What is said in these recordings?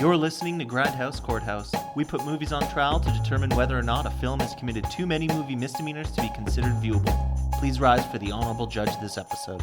You're listening to Grindhouse Courthouse. We put movies on trial to determine whether or not a film has committed too many movie misdemeanors to be considered viewable. Please rise for the honorable judge this episode.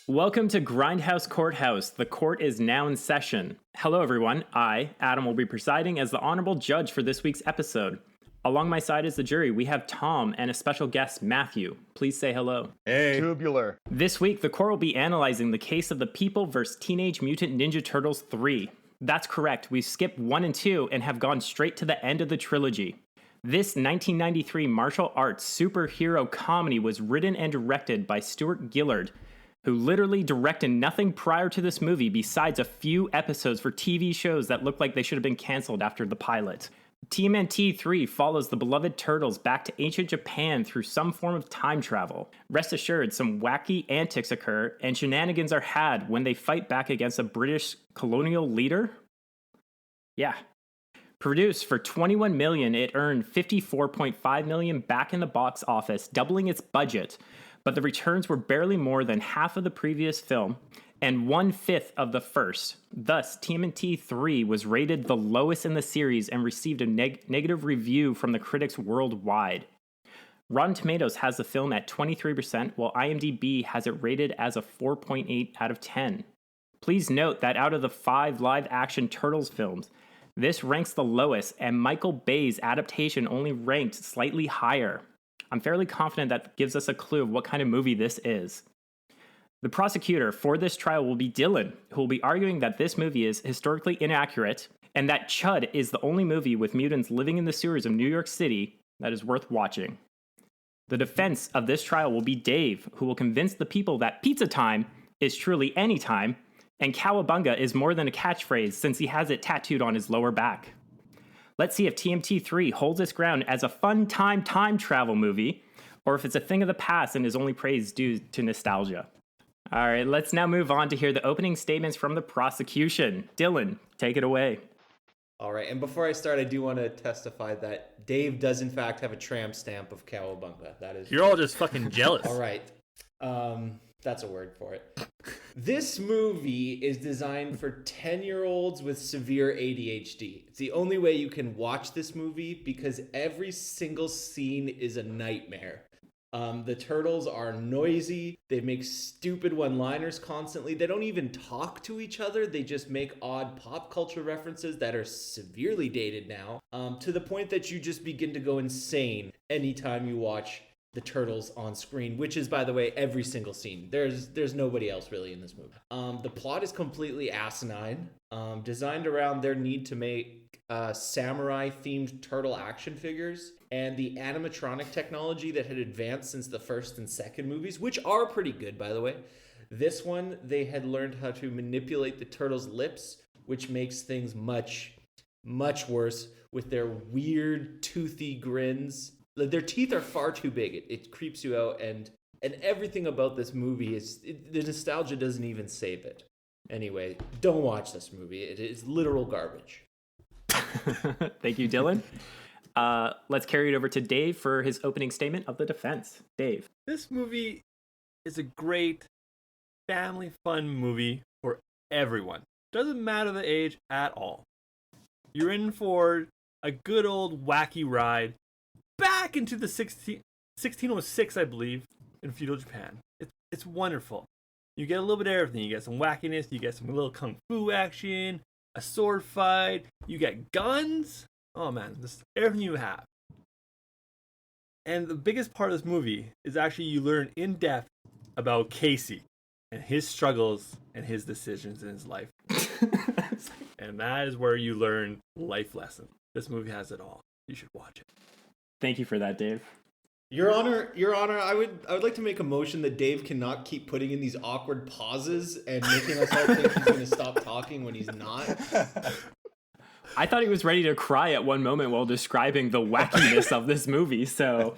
Welcome to Grindhouse Courthouse. The court is now in session. Hello, everyone. I, Adam, will be presiding as the honorable judge for this week's episode. Along my side is the jury. We have Tom and a special guest, Matthew. Please say hello. Hey. Tubular. This week, the court will be analyzing the case of the People vs. Teenage Mutant Ninja Turtles 3. That's correct. We've skipped 1 and 2 and have gone straight to the end of the trilogy. This 1993 martial arts superhero comedy was written and directed by Stuart Gillard, who literally directed nothing prior to this movie besides a few episodes for TV shows that looked like they should have been canceled after the pilot. TMNT3 follows the beloved Turtles back to ancient Japan through some form of time travel. Rest assured, some wacky antics occur, and shenanigans are had when they fight back against a British colonial leader? Yeah. Produced for $21 million, it earned $54.5 million back in the box office, doubling its budget, but the returns were barely more than half of the previous film, and 1/5 of the first. Thus, TMNT 3 was rated the lowest in the series and received a negative review from the critics worldwide. Rotten Tomatoes has the film at 23%, while IMDB has it rated as a 4.8 out of 10. Please note that out of the 5 live-action Turtles films, this ranks the lowest, and Michael Bay's adaptation only ranked slightly higher. I'm fairly confident that gives us a clue of what kind of movie this is. The prosecutor for this trial will be Dylan, who will be arguing that this movie is historically inaccurate and that Chud is the only movie with mutants living in the sewers of New York City that is worth watching. The defense of this trial will be Dave, who will convince the people that pizza time is truly any time and cowabunga is more than a catchphrase since he has it tattooed on his lower back. Let's see if TMT3 holds its ground as a fun time travel movie or if it's a thing of the past and is only praised due to nostalgia. All right, let's now move on to hear the opening statements from the prosecution. Dylan, take it away. All right, and before I start, I do want to testify that Dave does in fact have a tramp stamp of cowabunga. That is. You're all just fucking jealous. All right, that's a word for it. This movie is designed for 10-year-olds with severe ADHD. It's the only way you can watch this movie because every single scene is a nightmare. The Turtles are noisy. They make stupid one-liners constantly. They don't even talk to each other. They just make odd pop culture references that are severely dated now, to the point that you just begin to go insane anytime you watch the Turtles on screen, which is, by the way, every single scene. There's nobody else really in this movie. The plot is completely asinine, designed around their need to make samurai-themed turtle action figures, and the animatronic technology that had advanced since the first and second movies, which are pretty good, by the way. This one, they had learned how to manipulate the turtles' lips, which makes things much, much worse with their weird, toothy grins. Their teeth are far too big. It creeps you out, and everything about this movie the nostalgia doesn't even save it. Anyway, don't watch this movie. It is literal garbage. Thank you, Dylan. Let's carry it over to Dave for his opening statement of the defense. Dave. This movie is a great family fun movie for everyone. Doesn't matter the age at all. You're in for a good old wacky ride back into the 1606, I believe, in feudal Japan. It's wonderful. You get a little bit of everything. You get some wackiness, you get some little kung fu action, a sword fight, you get guns. Oh man, this is everything you have. And the biggest part of this movie is actually you learn in depth about Casey and his struggles and his decisions in his life. And that is where you learn life lessons. This movie has it all. You should watch it. Thank you for that, Dave. Your Honor, I would like to make a motion that Dave cannot keep putting in these awkward pauses and making us all think he's going to stop talking when he's not. I thought he was ready to cry at one moment while describing the wackiness of this movie. So,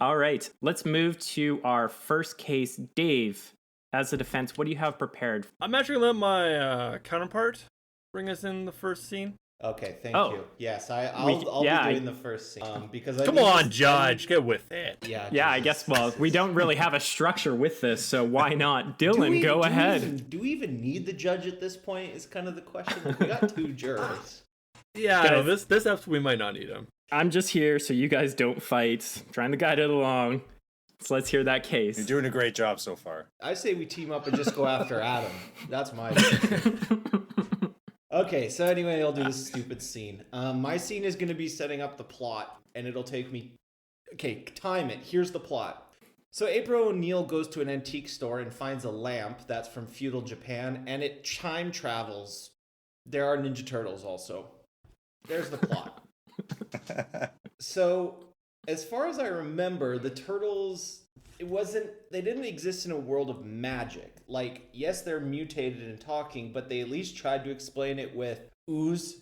all right, let's move to our first case. Dave, as a defense, what do you have prepared? I'm actually going to let my counterpart bring us in the first scene. Okay, thank Oh. you. Yes, I'll be doing the first scene because Come on, Judge, get with it. Yeah. Yeah, I Jesus, guess, well, we don't really have a structure with this, so why not? Dylan, go ahead. Do we even need the judge at this point? Is kind of the question. Like, we got 2 jurors. Yeah, Guys, no, this episode we might not need him. I'm just here so you guys don't fight. I'm trying to guide it along. So let's hear that case. You're doing a great job so far. I say we team up and just go after Adam. That's my opinion. Okay, so anyway, I'll do this stupid scene. My scene is going to be setting up the plot, and it'll take me... Okay, time it. Here's the plot. So April O'Neil goes to an antique store and finds a lamp that's from feudal Japan, and it time travels. There are Ninja Turtles also. There's the plot. So, as far as I remember, the Turtles... They didn't exist in a world of magic. Like, yes, they're mutated and talking, but they at least tried to explain it with ooze.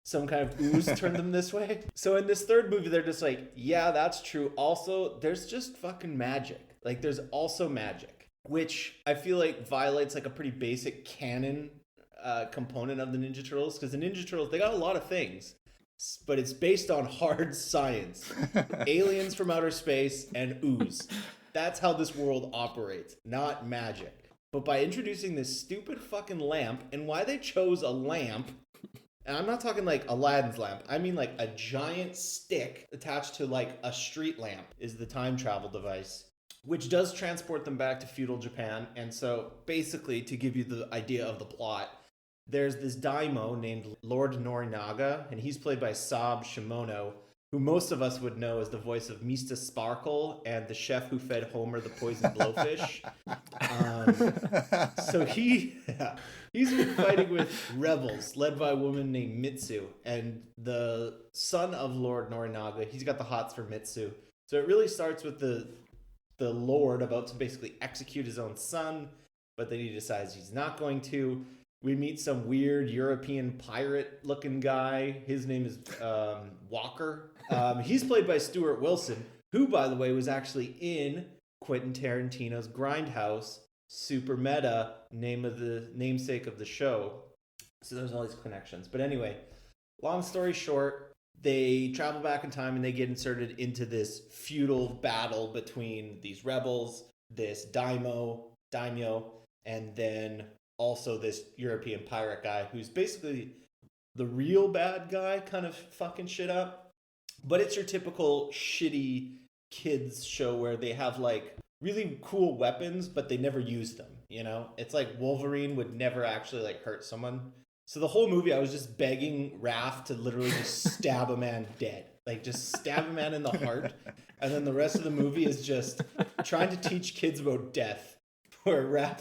Some kind of ooze turned them this way. So in this third movie, they're just like, yeah, that's true. Also, there's just fucking magic. Like, there's also magic, which I feel like violates like a pretty basic canon component of the Ninja Turtles. Because the Ninja Turtles, they got a lot of things, but it's based on hard science. Aliens from outer space and ooze. That's how this world operates, not magic. But by introducing this stupid fucking lamp, and why they chose a lamp, and I'm not talking like Aladdin's lamp, I mean like a giant stick attached to like a street lamp is the time travel device, which does transport them back to feudal Japan. And so basically, to give you the idea of the plot, there's this daimyo named Lord Norinaga, and he's played by Sab Shimono, who most of us would know as the voice of Mista Sparkle and the chef who fed Homer the poisoned blowfish. So he's been fighting with rebels led by a woman named Mitsu, and the son of Lord Norinaga, he's got the hots for Mitsu. So it really starts with the Lord about to basically execute his own son, but then he decides he's not going to. We meet some weird European pirate-looking guy. His name is Walker. He's played by Stuart Wilson, who, by the way, was actually in Quentin Tarantino's Grindhouse, super meta, namesake of the show. So there's all these connections. But anyway, long story short, they travel back in time and they get inserted into this feudal battle between these rebels, this daimyo, and then also this European pirate guy who's basically the real bad guy, kind of fucking shit up. But it's your typical shitty kids show where they have like really cool weapons, but they never use them, you know? It's like Wolverine would never actually like hurt someone. So the whole movie, I was just begging Raph to literally just stab a man dead. Like, just stab a man in the heart. And then the rest of the movie is just trying to teach kids about death. Where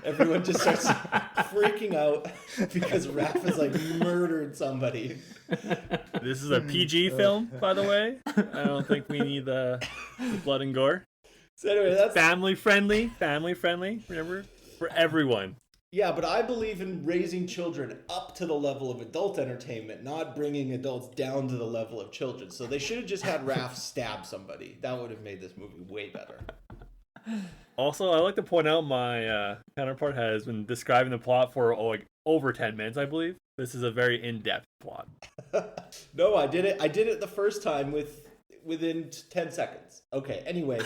everyone just starts freaking out because Raph has like murdered somebody. This is a PG film, by the way. I don't think we need the blood and gore. So anyway, that's family friendly. Remember, for everyone. Yeah, but I believe in raising children up to the level of adult entertainment, not bringing adults down to the level of children. So they should have just had Raph stab somebody. That would have made this movie way better. Also, I like to point out my counterpart has been describing the plot for like over 10 minutes, I believe. This is a very in-depth plot. No, I did it the first time within 10 seconds. Okay, anyway.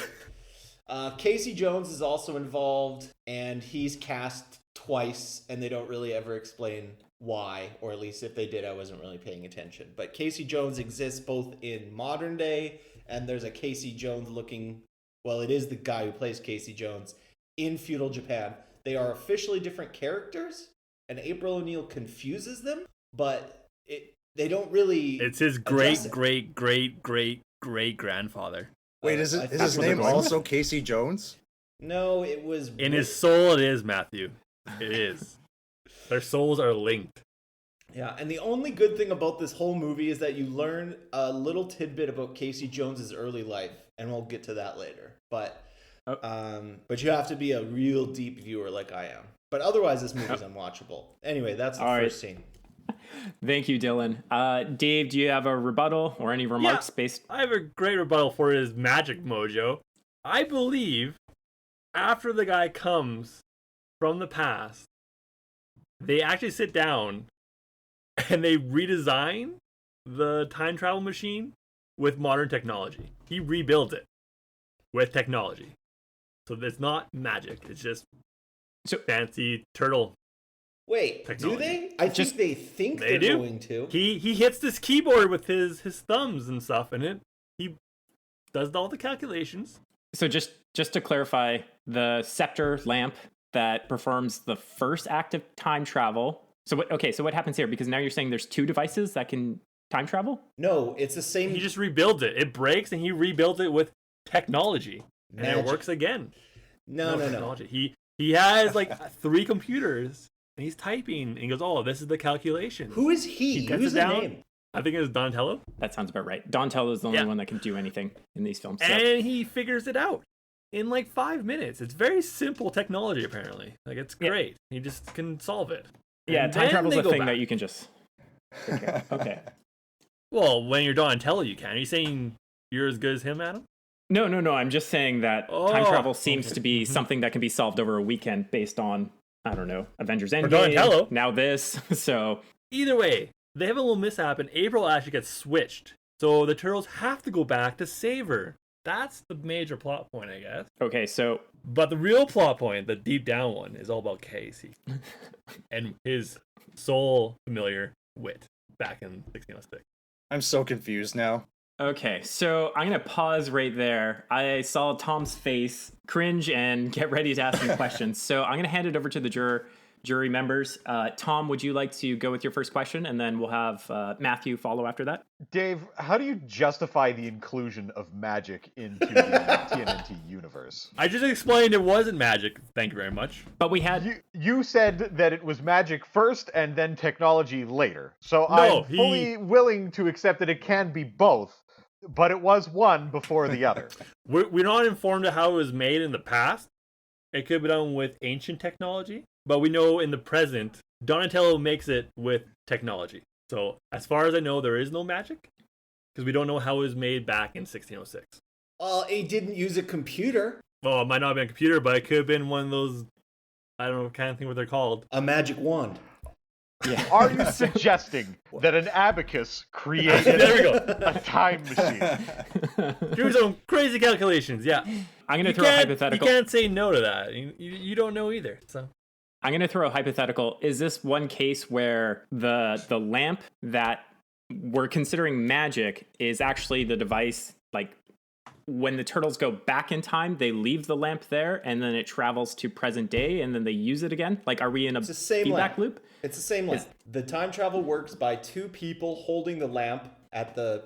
Casey Jones is also involved, and he's cast twice, and they don't really ever explain why, or at least if they did, I wasn't really paying attention. But Casey Jones exists both in modern day, and there's a Casey Jones looking... Well, it is the guy who plays Casey Jones in feudal Japan. They are officially different characters, and April O'Neil confuses them, but they don't really... It's his great-great-great-great-great-grandfather. Wait, is his name also Casey Jones? No, it was... In his soul, it is, Matthew. It is. Their souls are linked. Yeah, and the only good thing about this whole movie is that you learn a little tidbit about Casey Jones's early life, and we'll get to that later. But you have to be a real deep viewer like I am. But otherwise, this movie's unwatchable. Anyway, that's the first scene. Thank you, Dylan. Dave, do you have a rebuttal or any remarks based? I have a great rebuttal for his magic mojo. I believe after the guy comes from the past, they actually sit down and they redesign the time travel machine with modern technology. He rebuilds it with technology. So it's not magic. It's just fancy turtle. Wait, technology. Do they? I think they think they're do. going to. He hits this keyboard with his thumbs and stuff, and he does all the calculations. So just to clarify, the scepter lamp that performs the first act of time travel. So what happens here? Because now you're saying there's two devices that can time travel? No, it's the same. He just rebuilds it. It breaks, and he rebuilds it with technology, and it works again. No. He has like 3 computers, and he's typing, and he goes, "Oh, this is the calculation." Who is he? Who's the name? I think it was Donatello. That sounds about right. Donatello is the only one that can do anything in these films. So. And he figures it out in like 5 minutes. It's very simple technology, apparently. Like, it's great. He just can solve it. Yeah, and time travel's a thing back. that you can just take care of. Okay. Well, when you're Donatello, you can. Are you saying you're as good as him, Adam? No. I'm just saying that time travel seems to be something that can be solved over a weekend based on, I don't know, Avengers Endgame. Donatello. Now this. So either way, they have a little mishap, and April actually gets switched. So the Turtles have to go back to save her. That's the major plot point, I guess. Okay, so... But the real plot point, the deep down one, is all about Casey. And his sole familiar wit back in 1606. I'm so confused now. Okay, so I'm going to pause right there. I saw Tom's face cringe and get ready to ask him questions. So I'm going to hand it over to the jury members. Tom, would you like to go with your first question? And then we'll have Matthew follow after that. Dave, how do you justify the inclusion of magic into the TMNT universe? I just explained it wasn't magic. Thank you very much. But we had... You said that it was magic first and then technology later. So I'm fully willing to accept that it can be both, but it was one before the other. We're not informed of how it was made in the past. It could be done with ancient technology. But we know in the present, Donatello makes it with technology. So as far as I know, there is no magic. Because we don't know how it was made back in 1606. He didn't use a computer. Well, it might not have been a computer, but it could have been one of those, I don't know, kind of think what they're called. A magic wand. Yeah. Are you suggesting that an abacus created there we go. a time machine? Do some crazy calculations, yeah. I'm going to throw a hypothetical. You can't say no to that. You don't know either, so... I'm going to throw a hypothetical. Is this one case where the lamp that we're considering magic is actually the device, like when the Turtles go back in time, they leave the lamp there and then it travels to present day and then they use it again? Like, are we in a feedback loop? It's the same lamp. The time travel works by 2 people holding the lamp at the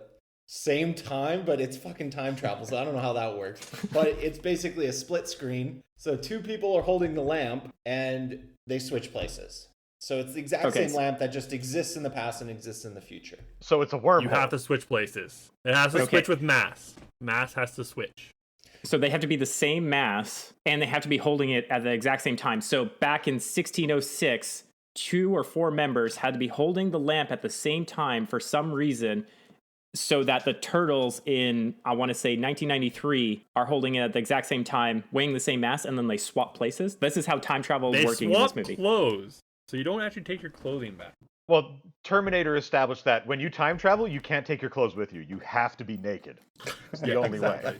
same time, but it's fucking time travel, so I don't know how that works. But it's basically a split screen. So 2 people are holding the lamp, and they switch places. So it's the exact same lamp that just exists in the past and exists in the future. So it's a wormhole. You have to switch places. It has to switch with mass. Mass has to switch. So they have to be the same mass, and they have to be holding it at the exact same time. So back in 1606, 2 or 4 members had to be holding the lamp at the same time for some reason, so that the Turtles in, I want to say 1993, are holding it at the exact same time, weighing the same mass, and then they swap places. This is how time travel is working in this movie. They swap clothes, so you don't actually take your clothing back. Well, Terminator established that when you time travel, you can't take your clothes with you. You have to be naked. It's the only way.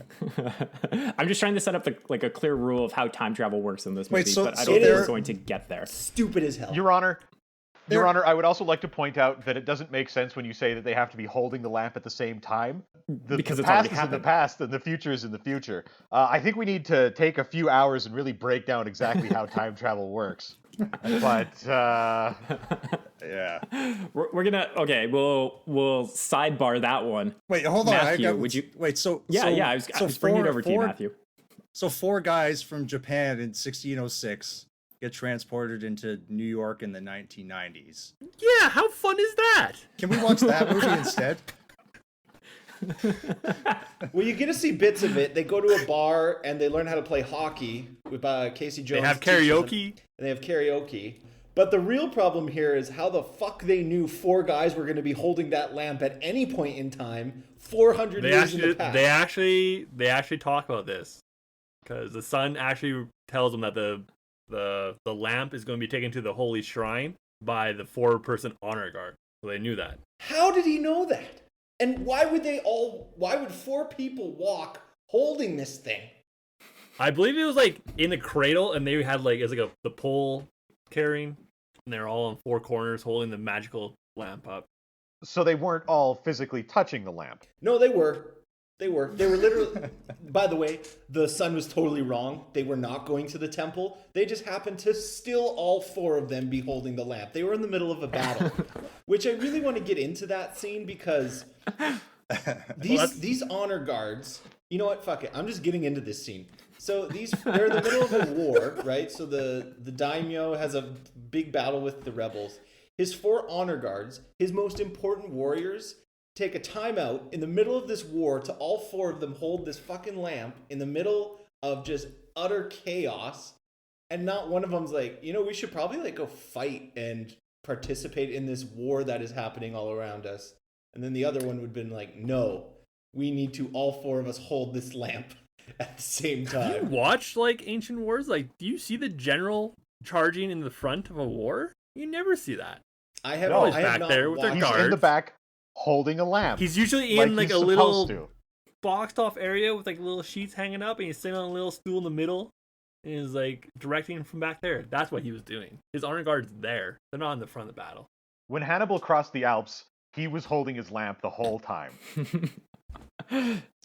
I'm just trying to set up a clear rule of how time travel works in this movie, but I don't think we're going to get there. Stupid as hell. Your Honor, I would also like to point out that it doesn't make sense when you say that they have to be holding the lamp at the same time. Because the it's past already is happened. in the past and the future is in the future. I think we need to take a few hours and really break down exactly how time travel works. But Yeah. We're gonna we'll sidebar that one. Wait, hold on. Matthew, would you? Wait, so I was bringing it over to you, Matthew. So 4 guys from Japan in 1606 get transported into New York in the 1990s. Yeah, how fun is that? Can we watch that movie instead? Well, you get to see bits of it. They go to a bar and they learn how to play hockey with Casey Jones. They have karaoke. And they have karaoke. But the real problem here is how the fuck they knew 4 guys were going to be holding that lamp at any point in time 400 years in the past. They actually talk about this because the son actually tells them that the lamp is going to be taken to the holy shrine by the 4-person honor guard. So they knew that. How did he know that? And why would 4 people walk holding this thing? I believe it was like in the cradle, and they had like the pole carrying, and they're all on 4 corners holding the magical lamp up. So they weren't all physically touching the lamp. No, they were. They were literally. By the way, the son was totally wrong. They were not going to the temple. They just happened to still all 4 of them be holding the lamp. They were in the middle of a battle, which I really want to get into that scene because these honor guards. You know what? Fuck it. I'm just getting into this scene. So they're in the middle of a war, right? So the daimyo has a big battle with the rebels. His 4 honor guards, his most important warriors, take a timeout in the middle of this war to all 4 of them hold this fucking lamp in the middle of just utter chaos. And not one of them's like, we should probably like go fight and participate in this war that is happening all around us. And then the other one would have been like, no, we need to all 4 of us hold this lamp at the same time. Have you watched like ancient wars? Like, do you see the general charging in the front of a war? You never see that. I have. Always I have back not there with their watched- He's guards. in the back holding a lamp. He's usually in like he's a supposed little to. boxed off area with like little sheets hanging up, and he's sitting on a little stool in the middle, and he's like directing from back there. That's what he was doing. His honor guard's there. They're not in the front of the battle. When Hannibal crossed the Alps, he was holding his lamp the whole time.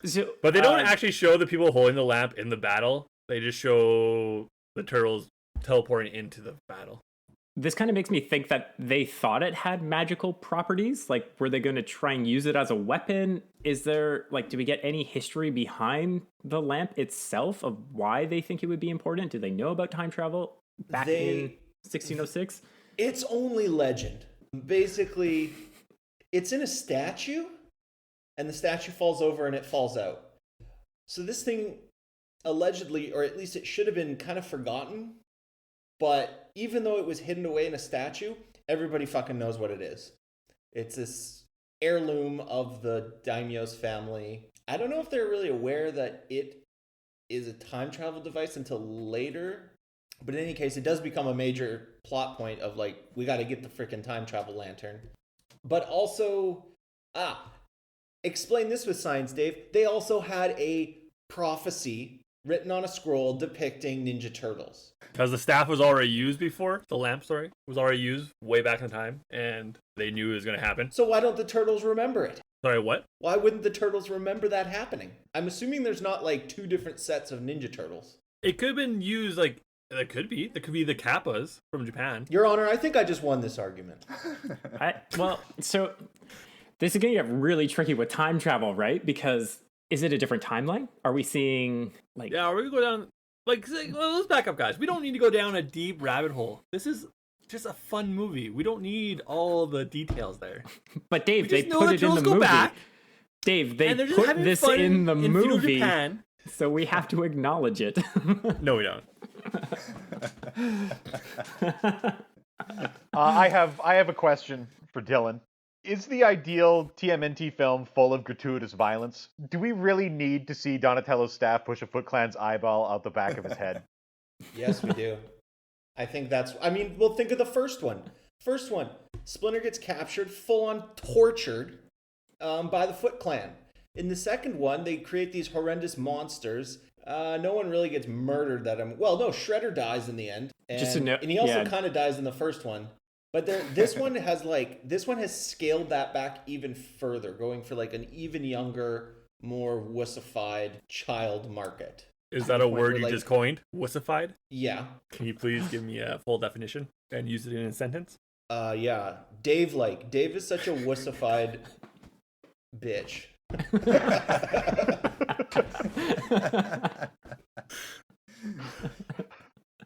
So, But they don't actually show the people holding the lamp in the battle. They just show the turtles teleporting into the battle. This kind of makes me think that they thought it had magical properties. Like, were they going to try and use it as a weapon? Is there, like, do we get any history behind the lamp itself of why they think it would be important? Do they know about time travel back in 1606? It's only legend. Basically, it's in a statue, and the statue falls over and it falls out. So this thing allegedly, or at least it should have been kind of forgotten, but even though it was hidden away in a statue, everybody fucking knows what it is. It's this heirloom of the daimyo's family. I don't know if they're really aware that it is a time travel device until later, but in any case, it does become a major plot point of like, we got to get the freaking time travel lantern. But also, explain this with science, Dave. They also had a prophecy written on a scroll depicting Ninja Turtles. Because the staff was already used before. The lamp, was already used way back in time, and they knew it was going to happen. So why don't the Turtles remember it? Sorry, what? Why wouldn't the Turtles remember that happening? I'm assuming there's not like 2 different sets of Ninja Turtles. It could have been used like... There could be the Kappas from Japan. Your Honor, I think I just won this argument. So this is going to get really tricky with time travel, right? Because is it a different timeline? Are we seeing like... Yeah, we're going to go down... let's back up, guys. We don't need to go down a deep rabbit hole. This is just a fun movie. We don't need all the details there. But Dave, they put it in the movie. Dave, they put this in the movie, so we have to acknowledge it. No, we don't. I have a question for Dylan. Is the ideal TMNT film full of gratuitous violence? Do we really need to see Donatello's staff push a Foot Clan's eyeball out the back of his head? Yes, we do. I think that's... I mean, well, think of the first one. First one, Splinter gets captured, full-on tortured by the Foot Clan. In the second one, they create these horrendous monsters. No one really gets murdered well, no, Shredder dies in the end. And he also kind of dies in the first one. But this one has scaled that back even further, going for like an even younger, more wussified child market. Is that a word you just coined? Wussified? Yeah. Can you please give me a full definition and use it in a sentence? Yeah. Dave is such a wussified bitch.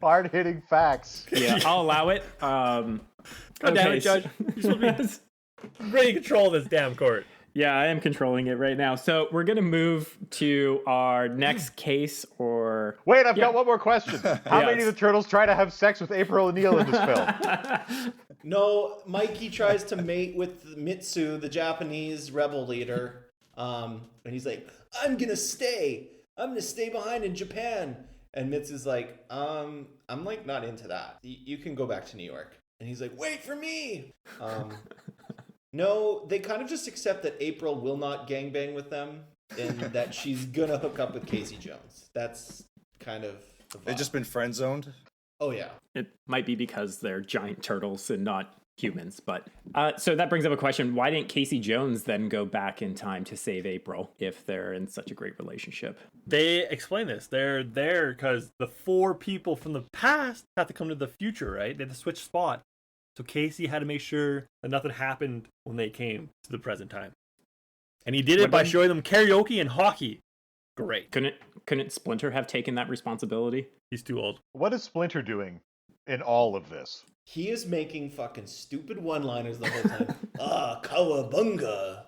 Hard-hitting facts. Yeah, I'll allow it. God damn it, Judge. You're supposed to be ready to control this damn court. Yeah, I am controlling it right now. So we're going to move to our next case or... Wait, I've got one more question. How many of the Turtles try to have sex with April O'Neil in this film? No, Mikey tries to mate with Mitsu, the Japanese rebel leader. And he's like, I'm going to stay behind in Japan. And Mitsu's like, I'm like not into that. You can go back to New York. And he's like, wait for me. No, they kind of just accept that April will not gangbang with them and that she's gonna hook up with Casey Jones. That's kind of the vibe. They've just been friend zoned. Oh yeah. It might be because they're giant turtles and not humans, but so that brings up a question. Why didn't Casey Jones then go back in time to save April if they're in such a great relationship? They explain this. They're there because the 4 people from the past have to come to the future, right? They had to switch spot. So Casey had to make sure that nothing happened when they came to the present time. And he did it by showing them karaoke and hockey. Great. Couldn't Splinter have taken that responsibility? He's too old. What is Splinter doing in all of this? He is making fucking stupid one-liners the whole time. Kawabunga.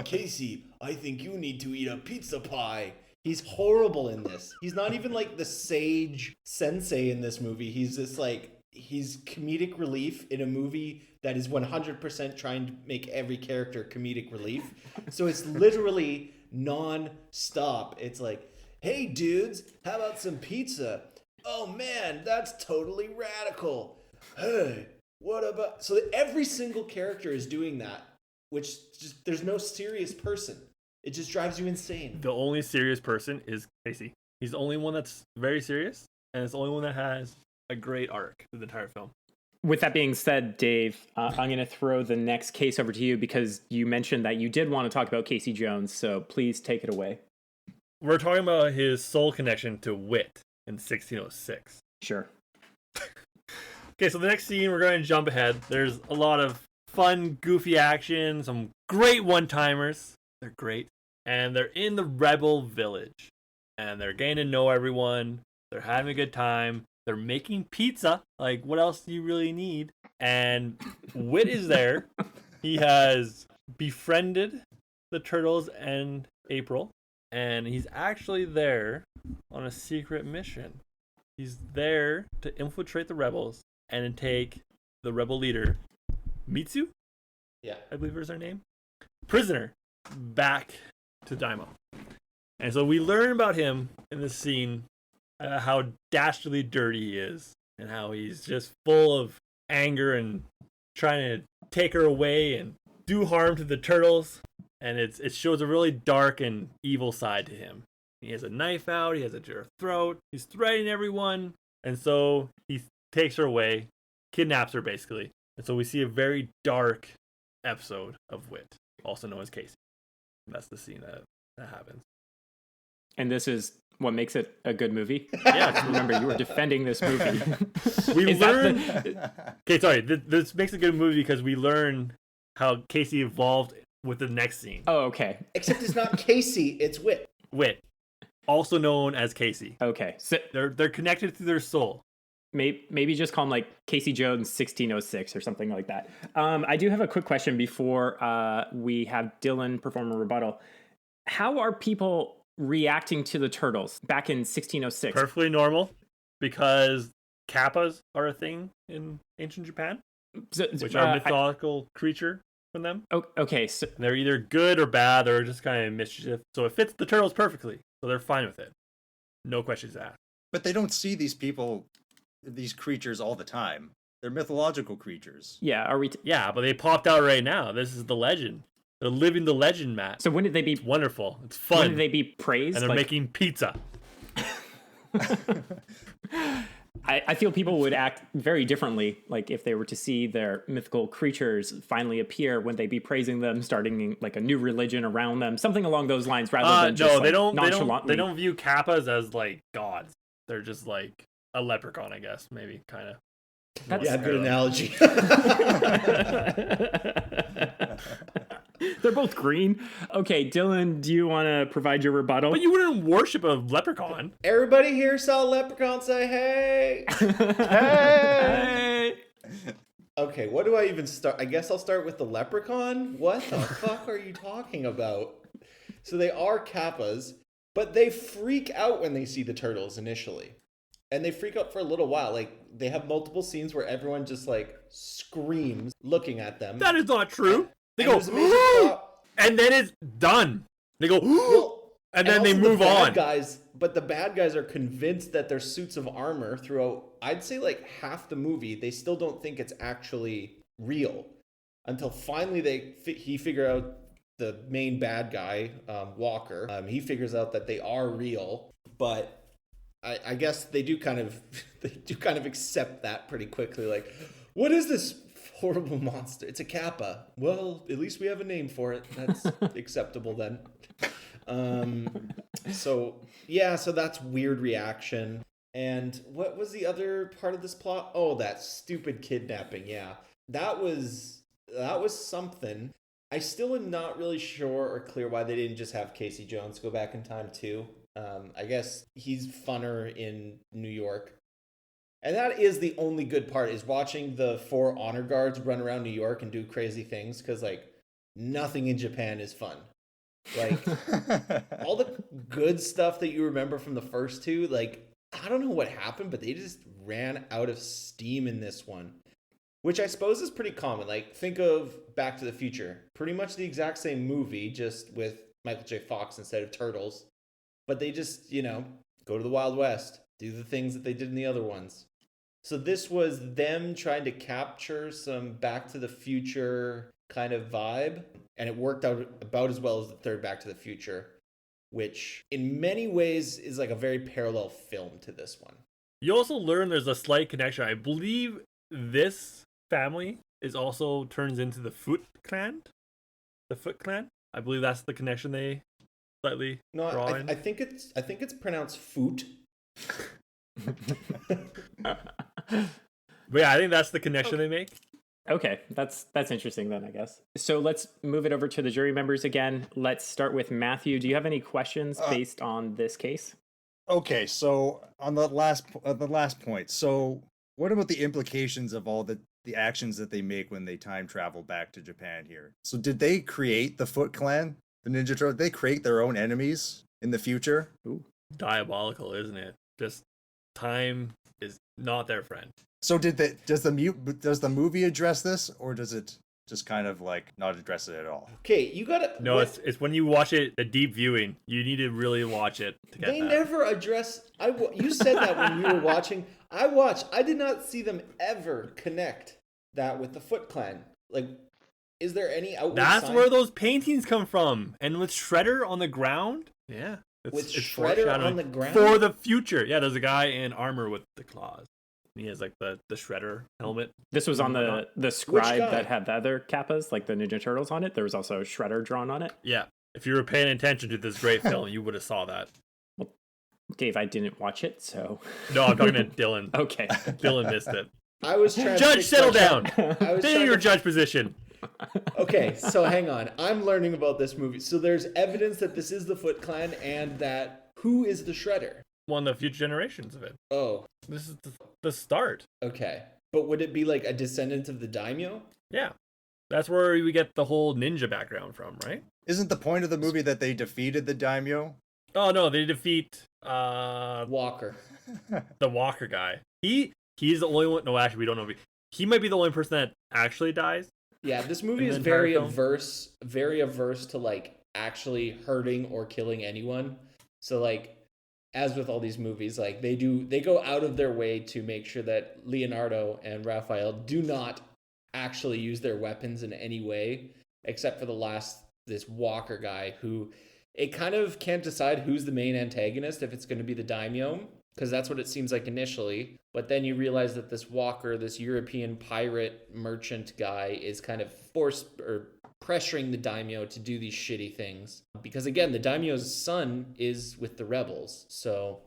Casey, I think you need to eat a pizza pie. He's horrible in this. He's not even like the sage sensei in this movie. He's just like, he's comedic relief in a movie that is 100% trying to make every character comedic relief. So it's literally non-stop. It's like, hey dudes, how about some pizza? Oh man, that's totally radical. Hey, what about... So every single character is doing that, which just, there's no serious person. It just drives you insane. The only serious person is Casey. He's the only one that's very serious, and it's the only one that has a great arc through the entire film. With that being said, Dave, I'm going to throw the next case over to you because you mentioned that you did want to talk about Casey Jones, so please take it away. We're talking about his soul connection to Wit in 1606. Sure. Okay, so the next scene, we're going to jump ahead. There's a lot of fun, goofy action, some great one-timers. They're great. And they're in the rebel village. And they're getting to know everyone. They're having a good time. They're making pizza. Like, what else do you really need? And Wit is there. He has befriended the Turtles and April. And he's actually there on a secret mission. He's there to infiltrate the rebels and take the rebel leader, Mitsu? Yeah. I believe is her name. Prisoner. Back to Daimyo. And so we learn about him in this scene, how dastardly dirty he is, and how he's just full of anger and trying to take her away and do harm to the turtles. And it shows a really dark and evil side to him. He has a knife out, he has a to her throat, he's threatening everyone, and so he takes her away, kidnaps her basically. And so we see a very dark episode of Wit, also known as Casey. And that's the scene that happens. And this is what makes it a good movie? Yeah. Remember, you were defending this movie. We learn... Okay, sorry. This makes a good movie because we learn how Casey evolved with the next scene. Oh, okay. Except it's not Casey, it's Wit. Wit, also known as Casey. Okay. So they're connected through their soul. Maybe just call him like Casey Jones 1606 or something like that. I do have a quick question before we have Dylan perform a rebuttal. How are people reacting to the Turtles back in 1606? Perfectly normal, because kappas are a thing in ancient Japan, which are a mythological creature from them. Okay, so they're either good or bad, or just kind of mischief. So it fits the Turtles perfectly, so they're fine with it. No questions asked. But they don't see these people, these creatures all the time. They're mythological creatures. Yeah, are we? Yeah, but they popped out right now. This is the legend. They're living the legend, Matt. So when did they be... It's wonderful. It's fun. When did they be praised? And they're making pizza. I feel people would act very differently, like if they were to see their mythical creatures finally appear, when they be praising them, starting like a new religion around them, something along those lines, rather than just they nonchalantly. they don't view kappas as like gods. They're just like a leprechaun, I guess, maybe, kind of. Yeah, good analogy. They're both green. Okay, Dylan, do you want to provide your rebuttal? But you wouldn't worship a leprechaun. Everybody here saw a leprechaun say, hey! Hey! Okay, what do I even start? I guess I'll start with the leprechaun? What the fuck are you talking about? So they are kappas, but they freak out when they see the turtles initially. And they freak out for a little while. Like, they have multiple scenes where everyone just, like, screams looking at them. That is not true. They go, and then it's done. They go, and then they move on. But the bad guys are convinced that they're suits of armor throughout, I'd say, like, half the movie. They still don't think it's actually real. until finally he figure out the main bad guy, Walker. He figures out that they are real, but I guess they do kind of accept that pretty quickly. Like, what is this horrible monster? It's a kappa. Well, at least we have a name for it. That's acceptable then. So that's weird reaction. And what was the other part of this plot? Oh, that stupid kidnapping. Yeah, that was something. I still am not really sure or clear why they didn't just have Casey Jones go back in time too. I guess he's funner in New York. And that is the only good part, is watching the 4 honor guards run around New York and do crazy things, because like nothing in Japan is fun. Like all the good stuff that you remember from the first 2, like I don't know what happened, but they just ran out of steam in this one, which I suppose is pretty common. Like think of Back to the Future, pretty much the exact same movie, just with Michael J. Fox instead of turtles. But they just, go to the Wild West, do the things that they did in the other ones. So this was them trying to capture some Back to the Future kind of vibe, and it worked out about as well as the third Back to the Future, which in many ways is like a very parallel film to this one. You also learn there's a slight connection. I believe this family also turns into the Foot Clan. The Foot Clan. I believe that's the connection they slightly draw in. I think it's pronounced Foot. But yeah, I think that's the connection they make. Okay, that's interesting then, I guess. So let's move it over to the jury members again. Let's start with Matthew. Do you have any questions based on this case? Okay, so on the last point, so what about the implications of all the actions that they make when they time travel back to Japan here? So did they create the Foot Clan, the Ninja Turtles? Did they create their own enemies in the future? Ooh. Diabolical, isn't it? Just time is not their friend. So does the movie address this, or does it just kind of like not address it at all? Okay, you gotta. No, it's when you watch it, a deep viewing. You need to really watch it to get They that. never address. You said that when you were watching. I watched. I did not see them ever connect that with the Foot Clan. Like, is there any outward That's sign? where those paintings come from, and with Shredder on the ground. Yeah, With Shredder on the ground for the future. Yeah, there's a guy in armor with the claws. He has like the Shredder helmet. This was on the scribe that had the other kappas, like the Ninja Turtles on it. There was also Shredder drawn on it. Yeah. If you were paying attention to this great film, you would have saw that. Well, Dave, I didn't watch it, so... No, I'm talking to Dylan. Okay. Dylan missed it. I was trying Judge, to settle down. Stay in your to... judge position. Okay, so hang on. I'm learning about this movie. So there's evidence that this is the Foot Clan, and that who is the Shredder? One of the future generations of it. Oh. This is the start. Okay. But would it be like a descendant of the daimyo? Yeah. That's where we get the whole ninja background from, right? Isn't the point of the movie that they defeated the daimyo? Oh no, they defeat Walker. The Walker guy. He's the only one. No, actually, we don't know. He might be the only person that actually dies. Yeah, this movie is very averse to like actually hurting or killing anyone. So like, as with all these movies, like they go out of their way to make sure that Leonardo and Raphael do not actually use their weapons in any way, except for this Walker guy who it kind of can't decide who's the main antagonist, if it's going to be the daimyo, because that's what it seems like initially. But then you realize that this Walker, this European pirate merchant guy, is kind of pressuring the daimyo to do these shitty things. Because again, the daimyo's son is with the rebels. So,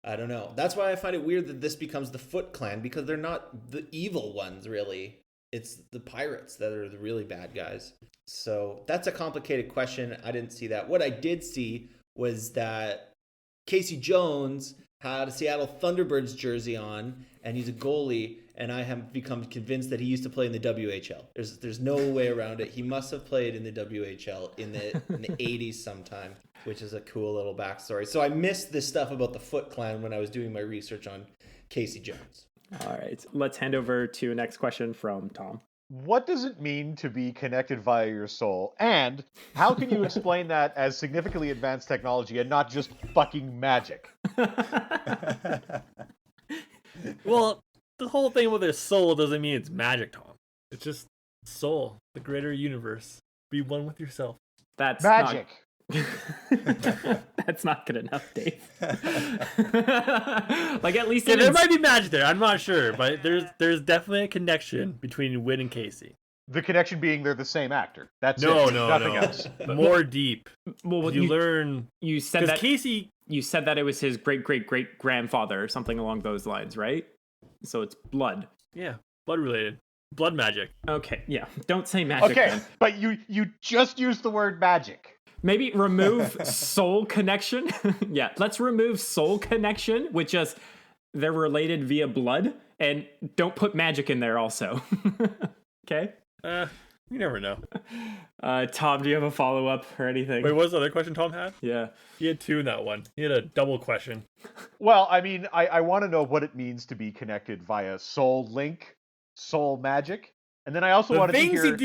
I don't know. That's why I find it weird that this becomes the Foot Clan, because they're not the evil ones, really. It's the pirates that are the really bad guys. So, that's a complicated question. I didn't see that. What I did see was that Casey Jones had a Seattle Thunderbirds jersey on, and he's a goalie, and I have become convinced that he used to play in the WHL. There's no way around it. He must have played in the WHL in the 80s sometime, which is a cool little backstory. So I missed this stuff about the Foot Clan when I was doing my research on Casey Jones. All right, let's hand over to the next question from Tom. What does it mean to be connected via your soul? And how can you explain that as significantly advanced technology and not just fucking magic? Well, the whole thing with his soul doesn't mean it's magic, Tom. It's just Soul, the greater universe. Be one with yourself. That's Magic. That's not good enough, Dave. Like at least Yeah, in there might be magic there. I'm not sure, but there's definitely a connection between Wit and Casey. The connection being they're the same actor. That's No, it. no, Nothing no. else. More deep. well, You learn you said because that Casey. you said that it was his great grandfather or something along those lines, right? So it's blood. Yeah, blood related, blood magic. Okay, yeah. Don't say magic. Okay, Then. but you just used the word magic. Maybe remove soul connection. Yeah, let's remove soul connection with just they're related via blood, and don't put magic in there also. Okay. You never know. Tom, do you have a follow up or anything? Wait, what was the other question Tom had? Yeah. He had two in that one. He had a double question. Well, I mean, I want to know what it means to be connected via soul link, soul magic, and then I also The wanted to things hear. he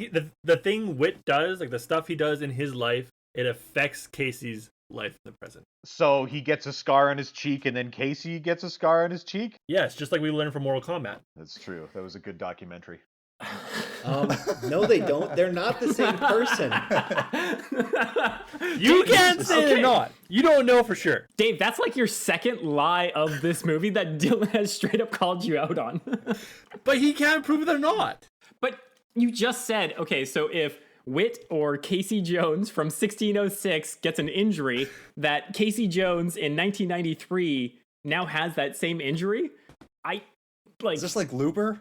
do, the thing Wit does, like the stuff he does in his life, it affects Casey's life in the present. So he gets a scar on his cheek, and then Casey gets a scar on his cheek. Yes, just like we learned from Mortal Kombat. That's true. That was a good documentary. No, they don't. They're not the same person. You can't say they're not. You don't know for sure. Dave, that's like your second lie of this movie that Dylan has straight up called you out on. But he can't prove they're not. But you just said, okay, so if Wit or Casey Jones from 1606 gets an injury, that Casey Jones in 1993 now has that same injury, Is this like Looper?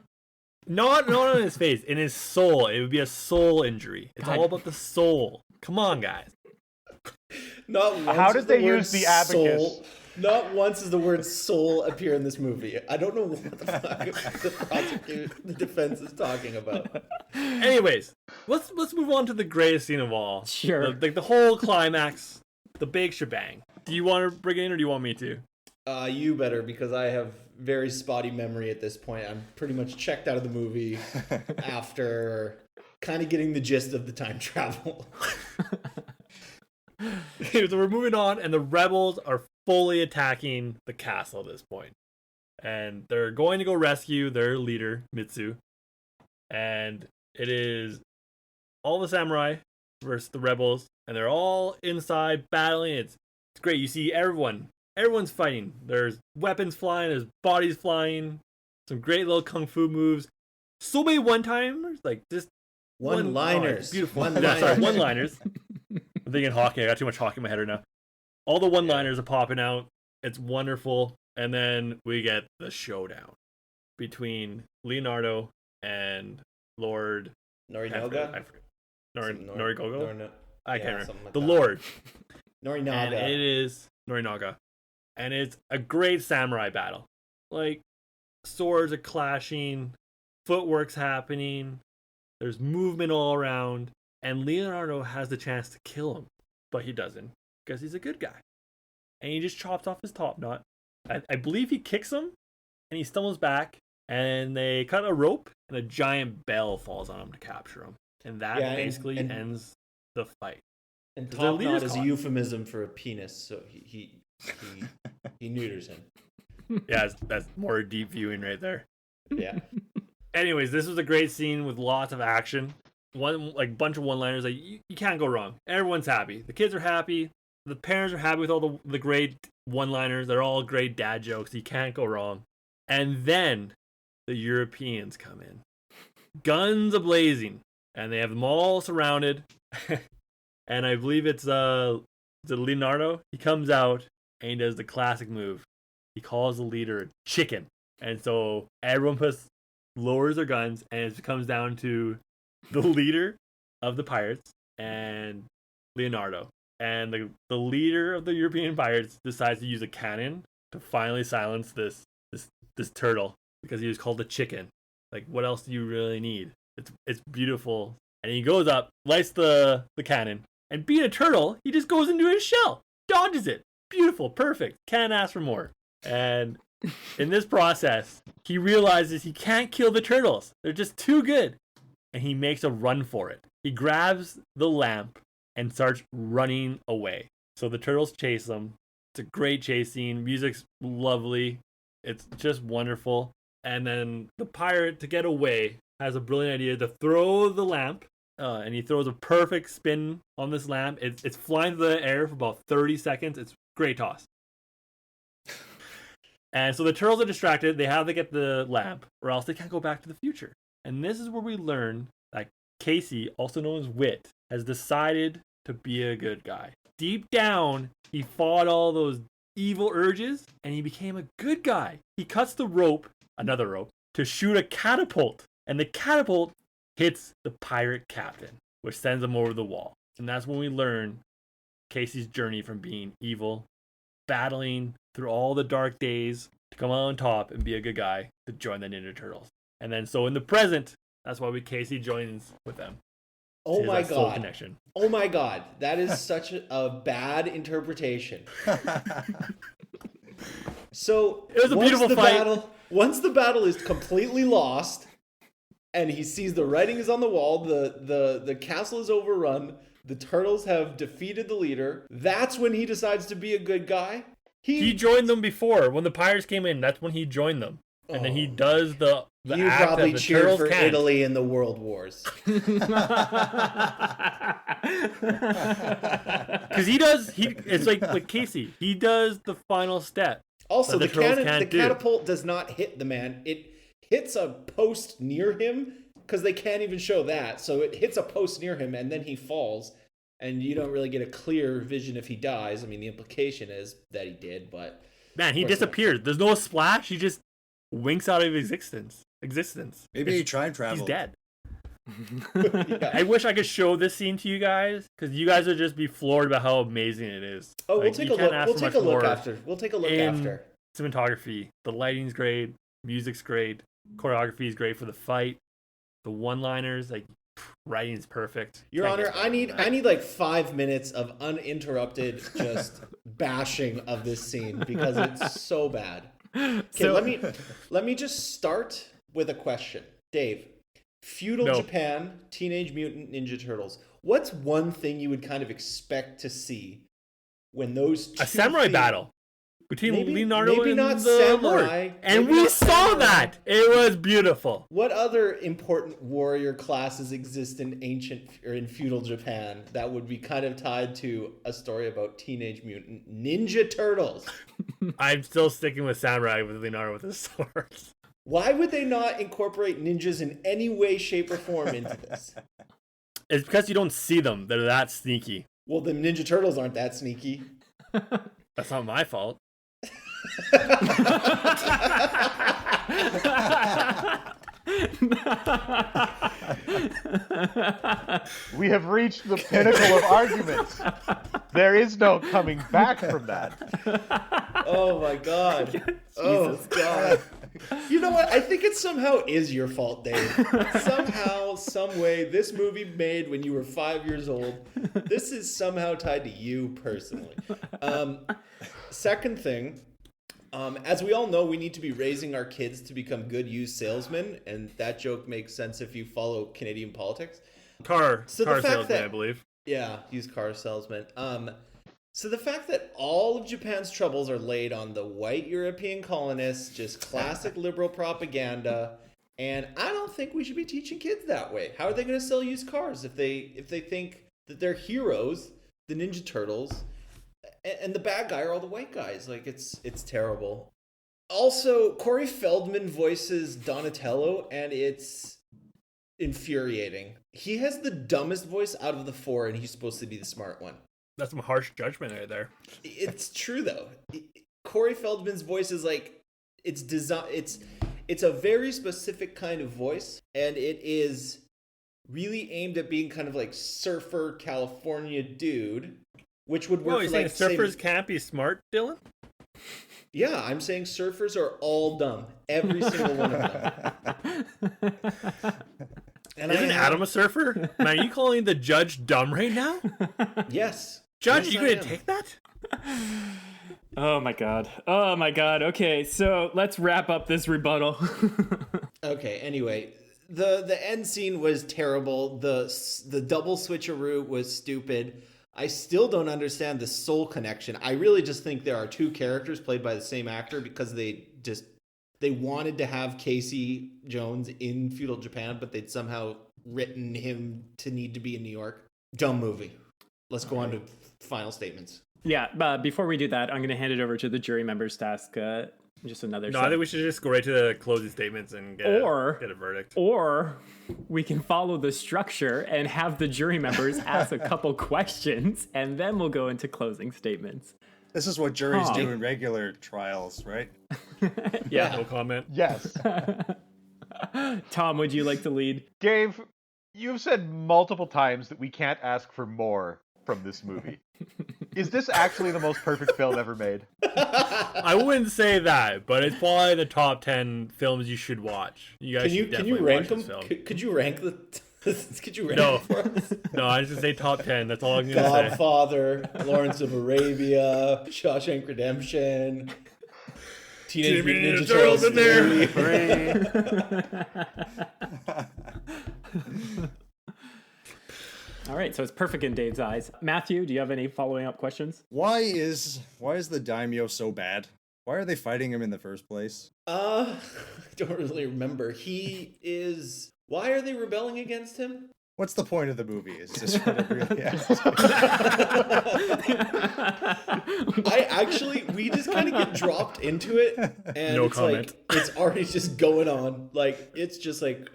Not on his face, in his soul. It would be a soul injury. It's God. all about the soul. Come on, guys. Not once How does did they word use the abacus? soul- Not once does the word soul appear in this movie. I don't know what the fuck the defense is talking about. Anyways, let's move on to the greatest scene of all. Sure. The whole climax, the big shebang. Do you want to bring it in, or do you want me to? You better, because I have very spotty memory at this point. I'm pretty much checked out of the movie after kind of getting the gist of the time travel. So we're moving on, and the rebels are fully attacking the castle at this point. And they're going to go rescue their leader, Mitsu. And it is all the samurai versus the rebels, and they're all inside battling. It's great. You see everyone's fighting. There's weapons flying, there's bodies flying, some great little kung fu moves. So many one-timers, like just One-liners. Beautiful. One-liners. Sorry, one-liners. I'm thinking hockey. I got too much hockey in my head right now. All the one-liners are popping out. It's wonderful. And then we get the showdown between Leonardo and Lord Norinoga? I forget. Norigogo? I can't remember. something like The that. Lord. And Norinaga. it is Norinaga. And it's a great samurai battle. Like, swords are clashing, footwork's happening, there's movement all around, and Leonardo has the chance to kill him, but he doesn't, because he's a good guy. And he just chops off his top knot. I believe he kicks him, and he stumbles back, and they cut a rope, and a giant bell falls on him to capture him. And that basically ends the fight. And The top leader's knot is a caught. euphemism for a penis, so he neuters him. Yeah, that's more deep viewing right there. Yeah. Anyways, this was a great scene with lots of action. One bunch of one-liners. Like you can't go wrong. Everyone's happy. The kids are happy. The parents are happy with all the great one-liners. They're all great dad jokes. You can't go wrong. And then the Europeans come in, guns a-blazing, and they have them all surrounded. And I believe it's Leonardo. He comes out and he does the classic move. He calls the leader a chicken. And so everyone lowers their guns, and it comes down to the leader of the pirates and Leonardo. And the leader of the European pirates decides to use a cannon to finally silence this turtle, because he was called a chicken. Like, what else do you really need? It's beautiful. And he goes up, lights the cannon, and being a turtle, he just goes into his shell, dodges it. Beautiful, perfect. Can't ask for more. And in this process, he realizes he can't kill the turtles. They're just too good. And he makes a run for it. He grabs the lamp and starts running away. So the turtles chase him. It's a great chase scene. Music's lovely. It's just wonderful. And then the pirate, to get away, has a brilliant idea to throw the lamp, and he throws a perfect spin on this lamp. It's flying through the air for about 30 seconds. It's a great toss. And so the turtles are distracted. They have to get the lamp, or else they can't go back to the future. And this is where we learn that Casey, also known as Wit, has decided to be a good guy. Deep down, he fought all those evil urges, and he became a good guy. He cuts the rope, another rope, to shoot a catapult. And the catapult hits the pirate captain, which sends him over the wall. And that's when we learn Casey's journey from being evil, battling through all the dark days to come out on top and be a good guy to join the Ninja Turtles. And then so in the present, that's why Casey joins with them. Oh my soul god. Connection. Oh my god. That is such a bad interpretation. So it was a beautiful fight. Once the battle is completely lost and he sees the writing is on the wall, the castle is overrun, the turtles have defeated the leader, that's when he decides to be a good guy. He joined them before. When the pirates came in, that's when he joined them. And then he does the you act probably that the cheered turtles for can't. Italy in the World Wars. Because it's like Casey. He does the final step. Also, the catapult does not hit the man. It hits a post near him because they can't even show that. So it hits a post near him and then he falls. And you don't really get a clear vision if he dies. I mean, the implication is that he did, but... Man, he disappears. There's no splash. He just winks out of existence. Maybe he time traveled. He's dead. Yeah. I wish I could show this scene to you guys, because you guys would just be floored about how amazing it is. Oh, like, we'll take a look. We'll take a look after. We'll take a look after. Cinematography. The lighting's great. Music's great. Choreography is great for the fight. The one-liners, like... Writing's perfect. Your Honor, I need like 5 minutes of uninterrupted just bashing of this scene because it's so bad. Okay, So- let me just start with a question. Dave, feudal No. Japan, Teenage Mutant Ninja Turtles. What's one thing you would kind of expect to see when those two A samurai things- battle between Leonardo maybe and not the samurai, Lord. And maybe we not saw samurai. that. It was beautiful. What other important warrior classes exist in ancient or in feudal Japan that would be kind of tied to a story about Teenage Mutant Ninja Turtles? I'm still sticking with samurai with Leonardo with his swords. Why would they not incorporate ninjas in any way, shape, or form into this? It's because you don't see them. They're that sneaky. Well, the Ninja Turtles aren't that sneaky. That's not my fault. We have reached the pinnacle of arguments. There is no coming back from that. Oh my god. Oh god. You know what? I think it somehow is your fault, Dave. Somehow, some way, this movie made when you were 5 years old. This is somehow tied to you personally. Second thing, as we all know, we need to be raising our kids to become good used salesmen, and that joke makes sense if you follow Canadian politics. Car So the fact salesman, that- I believe. Yeah, used car salesman. So the fact that all of Japan's troubles are laid on the white European colonists, just classic liberal propaganda, and I don't think we should be teaching kids that way. How are they going to sell used cars if they think that they're heroes, the Ninja Turtles, and the bad guy are all the white guys? Like it's terrible. Also, Corey Feldman voices Donatello, and it's infuriating. He has the dumbest voice out of the four, and he's supposed to be the smart one. That's some harsh judgment right there. It's true though. Corey Feldman's voice is like it's a very specific kind of voice, and it is really aimed at being kind of like surfer California dude, which would work You're for saying like surfers can't be smart, Dylan? Yeah, I'm saying surfers are all dumb. Every single one of them. And Isn't Adam a surfer? Man, are you calling the judge dumb right now? Yes. Judge, Yes, you I gonna am. take that? Oh my god. Oh my god. Okay, so let's wrap up this rebuttal. Okay, anyway, the end scene was terrible. The double switcheroo was stupid. I still don't understand the soul connection. I really just think there are two characters played by the same actor because they just they wanted to have Casey Jones in feudal Japan, but they'd somehow written him to need to be in New York. Dumb movie. Let's go on to final statements. Yeah, before we do that, I'm going to hand it over to the jury members to ask just another. No, I think we should just go right to the closing statements and get a verdict. Or we can follow the structure and have the jury members ask a couple questions, and then we'll go into closing statements. This is what juries do in regular trials, right? Yeah, no comment. Yes. Tom, would you like to lead? Dave, you've said multiple times that we can't ask for more from this movie. Is this actually the most perfect film ever made? I wouldn't say that, but it's probably the top 10 films you should watch. You guys Can you rank them? Could you rank the? Could you rank them for us? No, I just say top 10. That's all I'm gonna say. Godfather, Lawrence of Arabia, Shawshank Redemption, Teenage Mutant Ninja Turtles in there. All right, so it's perfect in Dave's eyes. Matthew, do you have any following up questions? Why is the daimyo so bad? Why are they fighting him in the first place? I don't really remember. Why are they rebelling against him? What's the point of the movie? Is this what it really is? We just kind of get dropped into it, and no it's comment. like it's already just going on. Like it's just like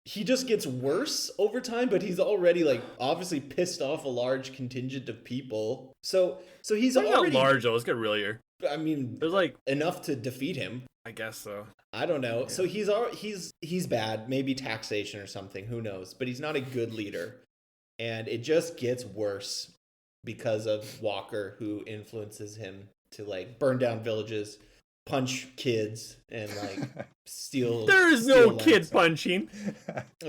he just gets worse over time, but he's already like obviously pissed off a large contingent of people. So he's already not large though. Let's get realer. I mean, there's like enough to defeat him. I guess so. I don't know. Yeah. So he's bad. Maybe taxation or something. Who knows? But he's not a good leader, and it just gets worse because of Walker, who influences him to like burn down villages, punch kids, and like steal. There is no kid punching.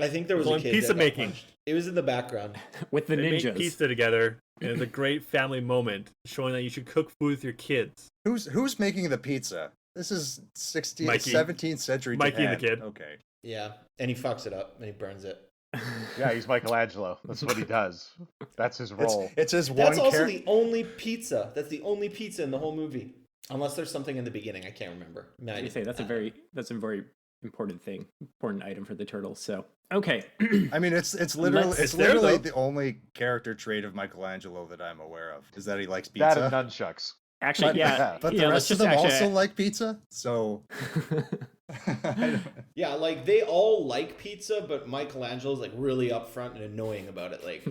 I think there was a kid pizza making. Punched. It was in the background with the ninjas. They make pizza together, and it's a great family moment, showing that you should cook food with your kids. Who's making the pizza? This is 17th century Mikey Japan. the kid. Okay. Yeah, and he fucks it up and he burns it. Yeah, he's Michelangelo. That's what he does. That's his role. It's his one. That's also the only pizza. That's the only pizza in the whole movie, unless there's something in the beginning. I can't remember. I say that's a very important thing, important item for the turtles. So okay. I mean, it's literally the only character trait of Michelangelo that I'm aware of is that he likes pizza. That and nunchucks. Actually, but the rest of them also like pizza. So yeah, like they all like pizza, but Michelangelo's like really upfront and annoying about it. Like,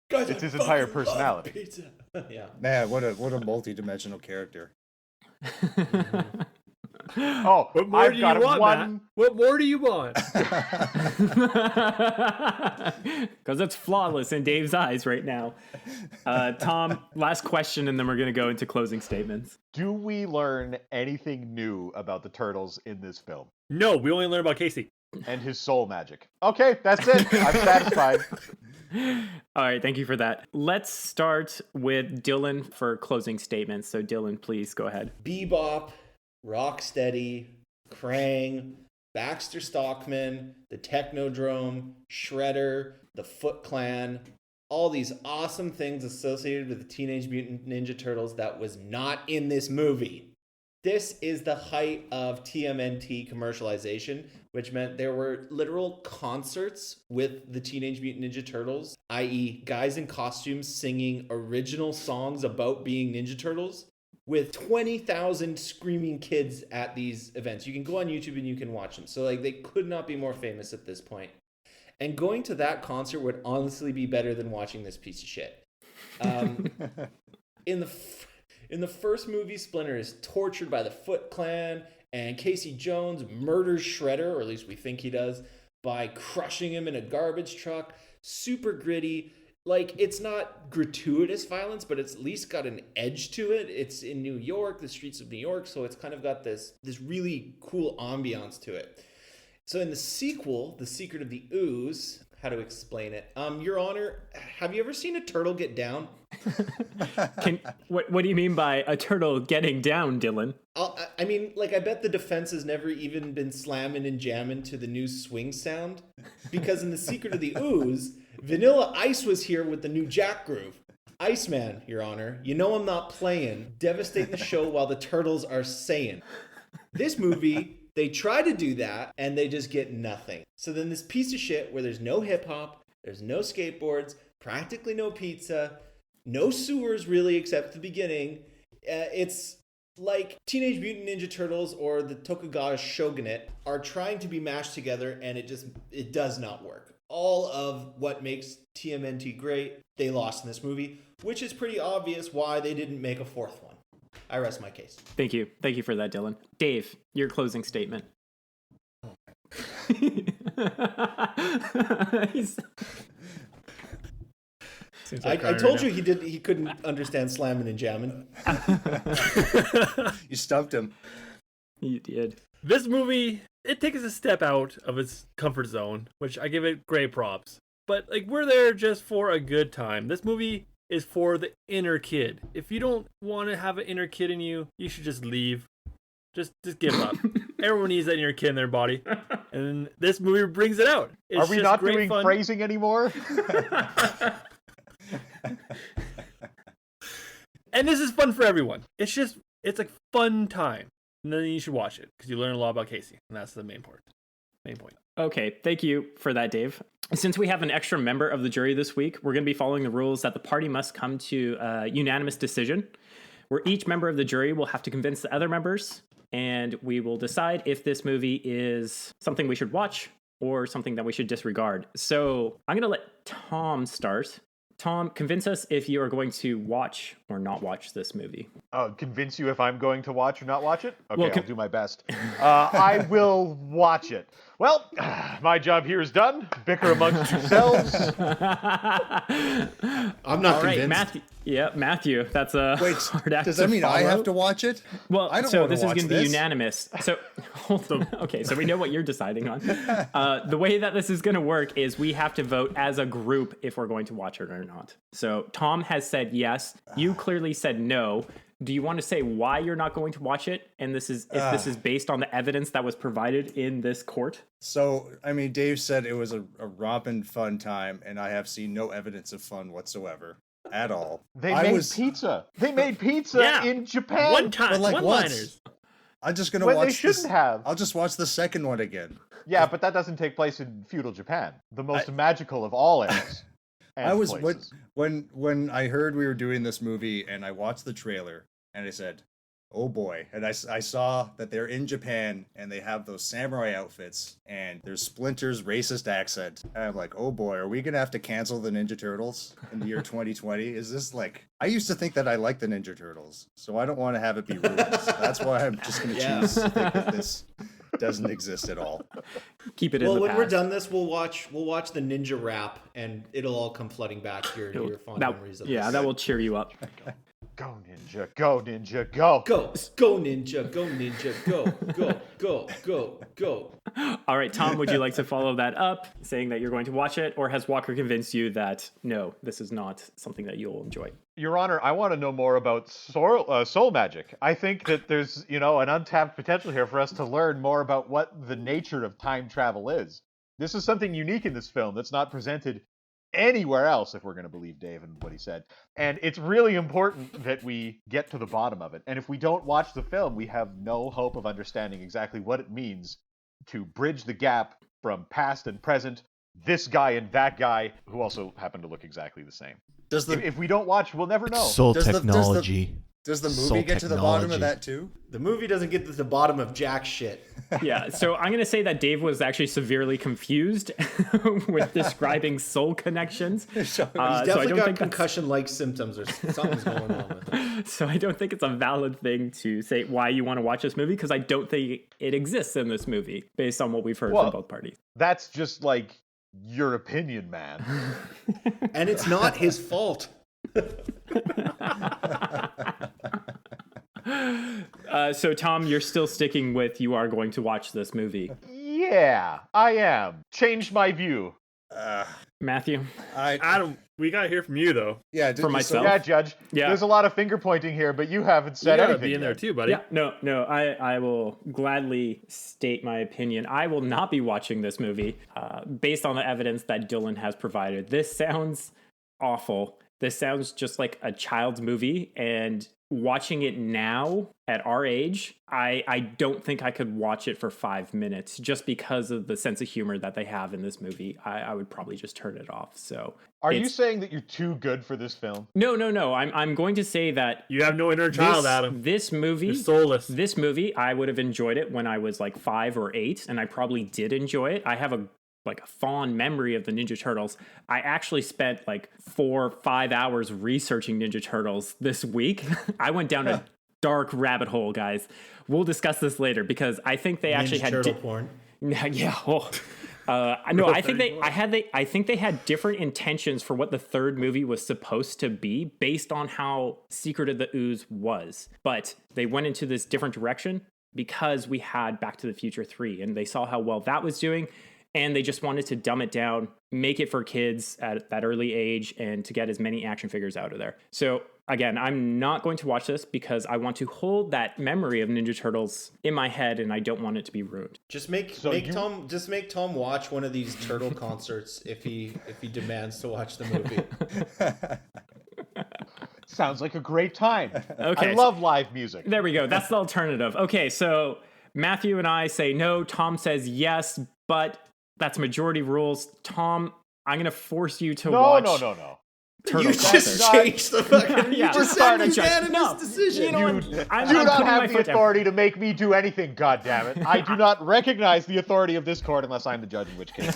guys, it's his entire personality. Pizza. Yeah. Man, what a multi-dimensional character. Oh, what more do you want, Matt? What more do you want? Because it's flawless in Dave's eyes right now. Tom, last question, and then we're going to go into closing statements. Do we learn anything new about the turtles in this film? No, we only learn about Casey. And his soul magic. Okay, that's it. I'm satisfied. All right, thank you for that. Let's start with Dylan for closing statements. So Dylan, please go ahead. Bebop, Rocksteady, Krang, Baxter Stockman, the Technodrome, Shredder, the Foot Clan, all these awesome things associated with the Teenage Mutant Ninja Turtles that was not in this movie. This is the height of TMNT commercialization, which meant there were literal concerts with the Teenage Mutant Ninja Turtles, i.e. guys in costumes singing original songs about being Ninja Turtles, with 20,000 screaming kids at these events. You can go on YouTube and you can watch them. So like they could not be more famous at this point. And going to that concert would honestly be better than watching this piece of shit. In the first movie, Splinter is tortured by the Foot Clan, and Casey Jones murders Shredder, or at least we think he does, by crushing him in a garbage truck. Super gritty. Like, it's not gratuitous violence, but it's at least got an edge to it. It's in New York, the streets of New York, so it's kind of got this really cool ambiance to it. So in the sequel, The Secret of the Ooze, how to explain it? Your Honor, have you ever seen a turtle get down? What do you mean by a turtle getting down, Dylan? I mean, like, I bet the defense has never even been slamming and jamming to the new swing sound, because in The Secret of the Ooze, Vanilla Ice was here with the new Jack Groove. Iceman, Your Honor, you know I'm not playing. Devastating the show while the turtles are saying. This movie, they try to do that and they just get nothing. So then this piece of shit where there's no hip hop, there's no skateboards, practically no pizza, no sewers really except the beginning. It's like Teenage Mutant Ninja Turtles or the Tokugawa Shogunate are trying to be mashed together, and it does not work. All of what makes TMNT great, they lost in this movie, which is pretty obvious why they didn't make a fourth one. I rest my case. Thank you for that, Dylan. Dave, your closing statement. I told you he couldn't understand slamming and jamming. You stumped him. You did. This movie, it takes a step out of its comfort zone, which I give it great props. But like, we're there just for a good time. This movie is for the inner kid. If you don't want to have an inner kid in you, you should just leave. Just give up. Everyone needs that inner kid in their body, and this movie brings it out. It's Are we just not great doing fun. phrasing anymore? And this is fun for everyone. It's a fun time. And then you should watch it because you learn a lot about Casey. And that's the main point. Okay, thank you for that, Dave. Since we have an extra member of the jury this week, we're going to be following the rules that the party must come to a unanimous decision, where each member of the jury will have to convince the other members, and we will decide if this movie is something we should watch or something that we should disregard. So I'm going to let Tom start. Tom, convince us if you are going to watch or not watch this movie. Convince you if I'm going to watch or not watch it? Okay, Well, I'll do my best. I will watch it. Well, my job here is done. Bicker amongst yourselves. I'm not All right, convinced. Matthew. Yeah, Matthew. That's a Wait, hard act does to that mean I follow. have to watch it? Well, I don't so wanna this is watch going to be this. unanimous. So, okay, so we know what you're deciding on. The way that this is going to work is we have to vote as a group if we're going to watch it or not. So Tom has said yes. You clearly said no. Do you want to say why you're not going to watch it? And this is based on the evidence that was provided in this court? So, I mean, Dave said it was a romping fun time, and I have seen no evidence of fun whatsoever at all. They made pizza. They made pizza Yeah. in Japan. One time, But like one-liners. I'm just gonna When watch they shouldn't this. have. I'll just watch the second one again. Yeah, but that doesn't take place in feudal Japan, the most magical of all eras. I was places. when I heard we were doing this movie and I watched the trailer and I said, "Oh boy!" And I saw that they're in Japan and they have those samurai outfits and there's Splinter's racist accent. And I'm like, "Oh boy, are we gonna have to cancel the Ninja Turtles in the year 2020? Is this like?" I used to think that I liked the Ninja Turtles, so I don't want to have it be ruined. So that's why I'm just gonna choose to think that this doesn't exist at all. Keep it in Well, the when past. we're done this, we'll watch the Ninja Rap, and it'll all come flooding back your fond memories of Yeah, this. that will cheer you up. Go ninja, go ninja, go. Go ninja, go ninja, go. All right, Tom, would you like to follow that up, saying that you're going to watch it, or has Walker convinced you that no, this is not something that you'll enjoy? Your Honor, I want to know more about soul magic. I think that there's, an untapped potential here for us to learn more about what the nature of time travel is. This is something unique in this film that's not presented anywhere else, if we're going to believe Dave and what he said. And it's really important that we get to the bottom of it. And if we don't watch the film, we have no hope of understanding exactly what it means to bridge the gap from past and present, this guy and that guy, who also happen to look exactly the same. If we don't watch, we'll never know. Soul Does the- technology. Does the Soul movie get to the bottom technology. of that too? The movie doesn't get to the bottom of jack shit. Yeah, so I'm going to say that Dave was actually severely confused with describing soul connections. He's so I definitely don't got think that's- concussion-like symptoms, or something's going on with him. So I don't think it's a valid thing to say why you want to watch this movie, because I don't think it exists in this movie, based on what we've heard from both parties. That's just like your opinion, man. And it's not his fault. So Tom, you're still sticking with you are going to watch this movie. Yeah, I am. Changed my view. Matthew? Adam, we gotta hear from you though. Yeah, For myself? Yeah, Judge. Yeah. There's a lot of finger pointing here, but you haven't You said gotta anything be in there yet. too, buddy. Yeah, no, I will gladly state my opinion. I will not be watching this movie based on the evidence that Dylan has provided. This sounds awful. this sounds just like a child's movie, and watching it now at our age, I don't think I could watch it for 5 minutes just because of the sense of humor that they have in this movie. I would probably just turn it off. So Are you saying that you're too good for this film? No. I'm going to say that You have no inner child, Adam. This movie, You're soulless. This movie, I would have enjoyed it when I was like 5 or 8, and I probably did enjoy it. I have a fond memory of the Ninja Turtles. I actually spent like 4 or 5 hours researching Ninja Turtles this week. I went down a dark rabbit hole, guys. We'll discuss this later because I think they actually had turtle porn. Yeah. Oh. No, I think they had different intentions for what the third movie was supposed to be based on how Secret of the Ooze was. But they went into this different direction because we had Back to the Future 3 and they saw how well that was doing. And they just wanted to dumb it down, make it for kids at that early age, and to get as many action figures out of there. So again, I'm not going to watch this because I want to hold that memory of Ninja Turtles in my head, and I don't want it to be ruined. Just make Tom watch one of these turtle concerts if he demands to watch the movie. Sounds like a great time. Okay, I love live music. There we go. That's the alternative. Okay, so Matthew and I say no. Tom says yes, but that's majority rules. Tom, I'm going to force you to watch. No. Turtle You just changed the fucking. Yeah. You just said unanimous decision. You know what? You I'm do not putting my have the foot down. authority to make me do anything, goddammit. I do not recognize the authority of this court unless I'm the judge, in which case.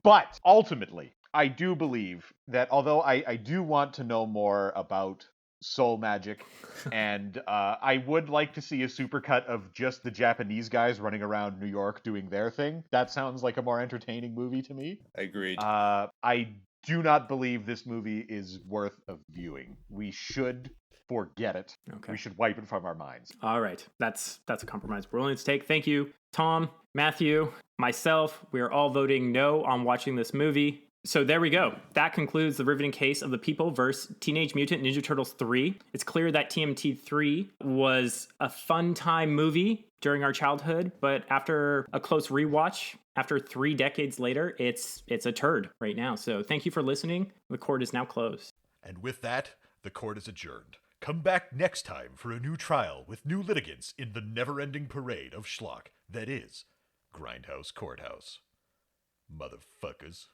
But ultimately, I do believe that although I do want to know more about soul magic, and I would like to see a supercut of just the Japanese guys running around New York doing their thing. That sounds like a more entertaining movie to me. Agreed. I do not believe this movie is worth a viewing. We should forget it. Okay. We should wipe it from our minds. All right. That's a compromise we're willing to take. Thank you, Tom, Matthew, myself. We are all voting no on watching this movie. So there we go. That concludes the riveting case of the People vs. Teenage Mutant Ninja Turtles 3. It's clear that TMNT3 was a fun time movie during our childhood, but after a close rewatch, after 3 decades later, it's a turd right now. So thank you for listening. The court is now closed. And with that, the court is adjourned. Come back next time for a new trial with new litigants in the never-ending parade of schlock that is Grindhouse Courthouse. Motherfuckers.